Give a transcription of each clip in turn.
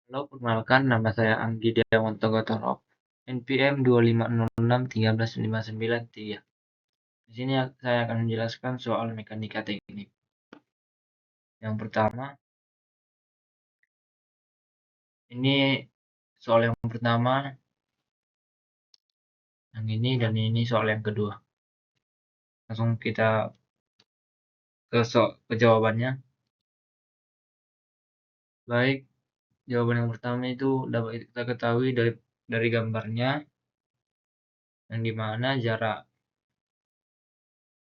Halo, perkenalkan nama saya Anggi Dewanto Gotoro, NPM 256613593. Di sini saya akan menjelaskan soal mekanika teknik. Yang pertama, ini soal yang pertama, yang ini dan ini soal yang kedua. Langsung kita ke jawabannya. Baik, jawaban yang pertama itu dapat kita ketahui dari gambarnya, yang dimana jarak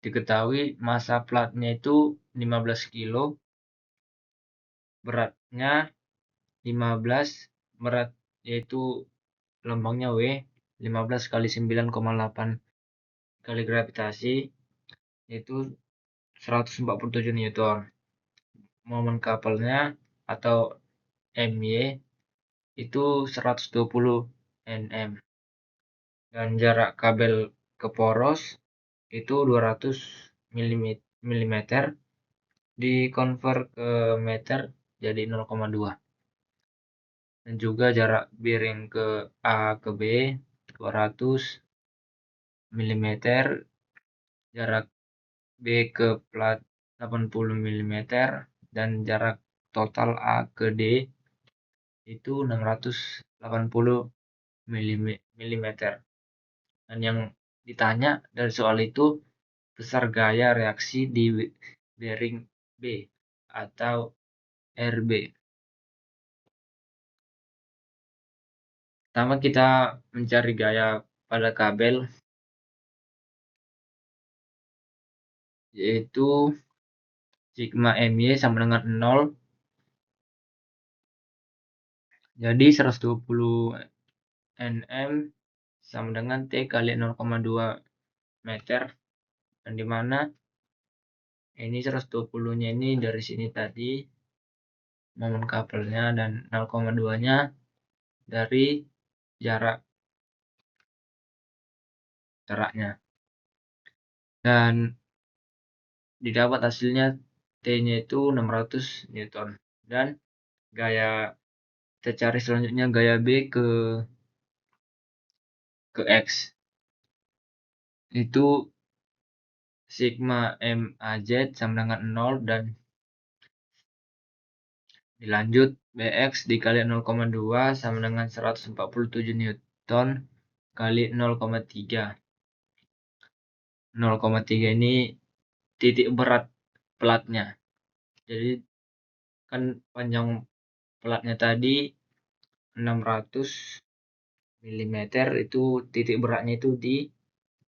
diketahui massa platnya itu 15 kilo, beratnya 15, berat yaitu lambangnya W, 15 kali 9,8 kali gravitasi, yaitu 147 Newton. Momen kapalnya atau MY itu 120 Nm. Dan jarak kabel ke poros itu 200 mm, dikonvert ke meter jadi 0,2. Dan juga jarak bearing ke A ke B 200 mm, jarak B ke plat 80 mm, dan jarak total A ke D itu 680 mm. Dan yang ditanya dari soal itu besar gaya reaksi di bearing B atau RB. Pertama kita mencari gaya pada kabel, yaitu sigma MY sama dengan 0. Jadi 120 Nm sama dengan T kali 0,2 meter. Dan dimana ini 120-nya ini dari sini tadi momen kabelnya, dan 0,2-nya dari jaraknya. Dan didapat hasilnya T-nya itu 600 Newton. Dan gaya kita cari selanjutnya gaya B ke X. Itu sigma MAZ sama dengan 0, dan dilanjut Bx dikali 0,2 sama dengan 147 Newton kali 0,3. 0,3 ini titik berat pelatnya. Jadi kan panjang pelatnya tadi 600 mm, itu titik beratnya itu di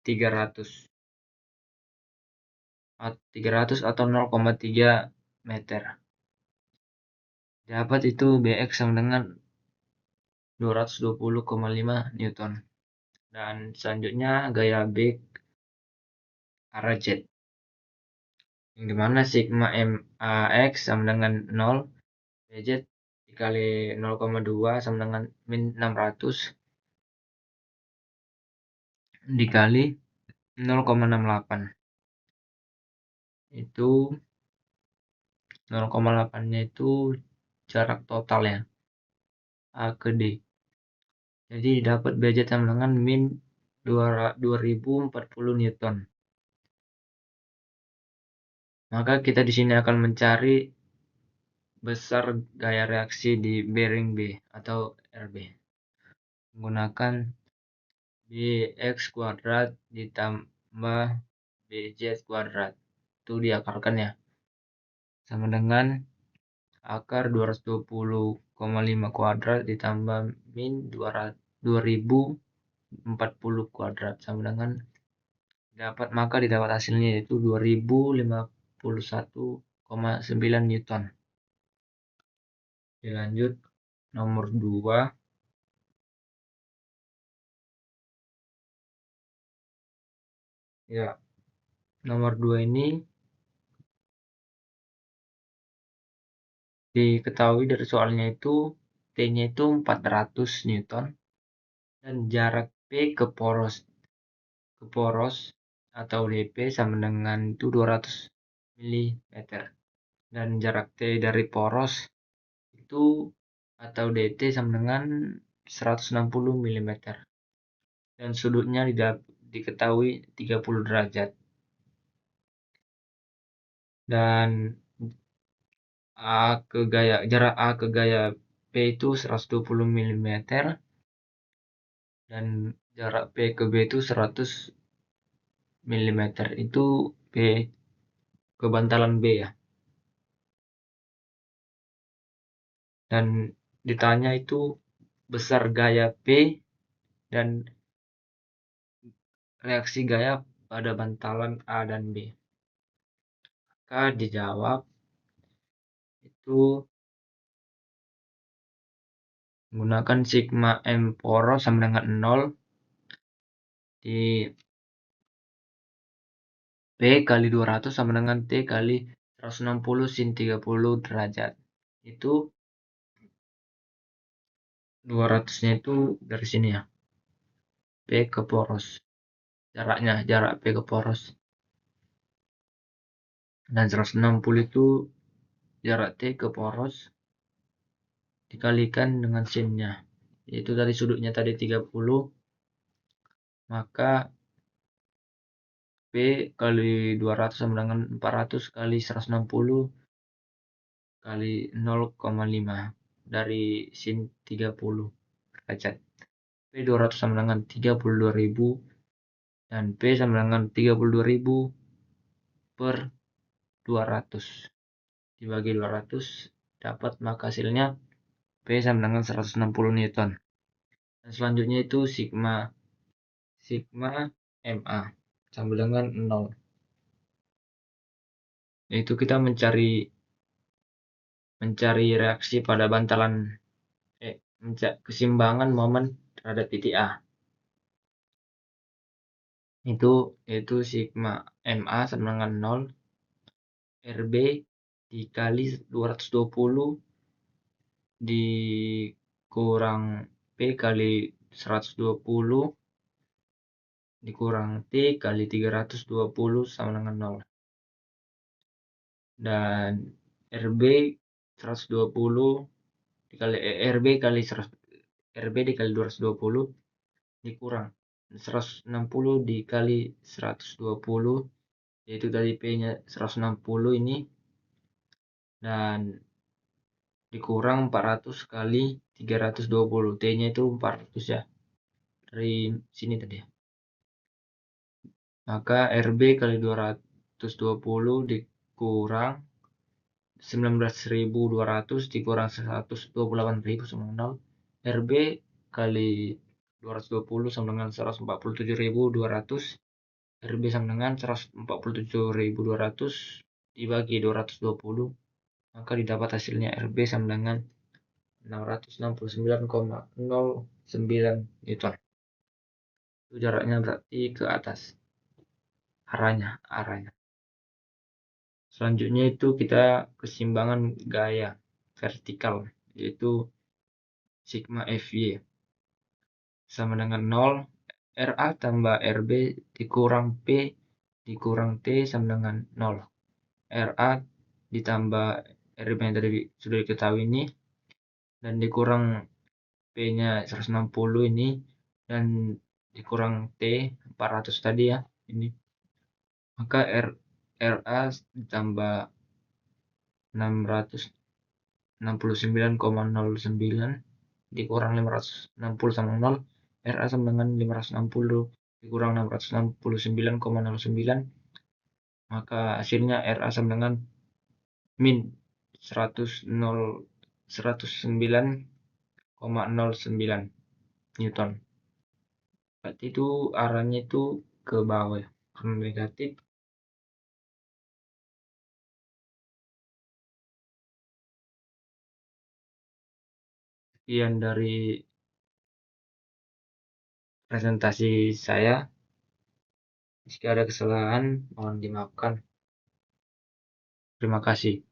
300 atau 0,3 meter. Dapat itu Bx sama dengan 220,5 Newton. Dan selanjutnya gaya B arah Z, yang dimana sigma MAX sama dengan 0, BZ dikali 0,2 sama dengan min 600 dikali 0,68. Itu 0,8-nya itu jarak total ya, A ke D. Jadi dapat BZ sama dengan min 2040 Newton. Maka kita di sini akan mencari besar gaya reaksi di bearing B atau RB menggunakan BX kuadrat ditambah BZ kuadrat. Itu diakarkan ya. Sama dengan akar 220,5 kuadrat ditambah min 2040 kuadrat sama dengan maka didapat hasilnya yaitu 2051,9 Newton. Dilanjut nomor 2. Ya, nomor 2 ini diketahui dari soalnya itu T-nya itu 400 Newton, dan jarak P ke poros atau dP sama dengan itu 200 mm, dan jarak T dari poros itu atau dt sama dengan 160 mm dan sudutnya diketahui 30 derajat. Dan jarak A ke gaya P itu 120 mm dan jarak P ke B itu 100 mm. Itu P kebantalan B ya. Dan ditanya itu besar gaya P dan reaksi gaya pada bantalan A dan B. Maka dijawab itu menggunakan sigma M poros sama dengan 0 di P kali 200 sama dengan T kali 160 sin 30 derajat. Itu 200-nya itu dari sini ya. P ke poros. Jarak P ke poros. Dan 160 itu jarak T ke poros dikalikan dengan sinnya. Yaitu dari sudutnya tadi 30, maka P kali 200 sama dengan 400 kali 160 kali 0,5 dari sin 30 derajat. P 200 sama dengan 32.000 dan P sama dengan 32.000 per 200 dibagi 200 dapat, maka hasilnya P sama dengan 160 Newton. Dan selanjutnya itu sigma MA sama dengan 0. Yaitu kita mencari reaksi pada bantalan keseimbangan momen terhadap titik A. Itu sigma MA sama dengan 0 RB dikali 220 dikurang P kali 120 dikurang T kali 320 sama dengan 0. Dan RB 120 dikali RB kali 100, RB dikali 220 dikurang 160 dikali 120, yaitu tadi P-nya 160 ini, dan dikurang 400 kali 320, T-nya itu 400 ya, dari sini tadi. Maka RB kali 220 dikurang 19.200 dikurang 128.000 sama dengan 0. RB kali 220 sama dengan 147.200. RB sama dengan 147.200 dibagi 220, maka didapat hasilnya RB sama dengan 669,09 Newton. Itu jaraknya berarti ke atas. Arahnya. Selanjutnya itu kita keseimbangan gaya vertikal, yaitu sigma Fy sama dengan 0 RA tambah RB dikurang P dikurang T sama dengan 0. RA ditambah RB yang tadi sudah diketahui ini dan dikurang P-nya 160 ini dan dikurang T 400 tadi ya ini. Maka RA ditambah 669,09 dikurang 560 sama 0, RA sama dengan 560 dikurang 669,09, maka hasilnya RA sama dengan min 109,09 Newton. Berarti itu arahnya itu ke bawah ya, karena negatif. Sekian dari presentasi saya. Jika ada kesalahan mohon dimaafkan. Terima kasih.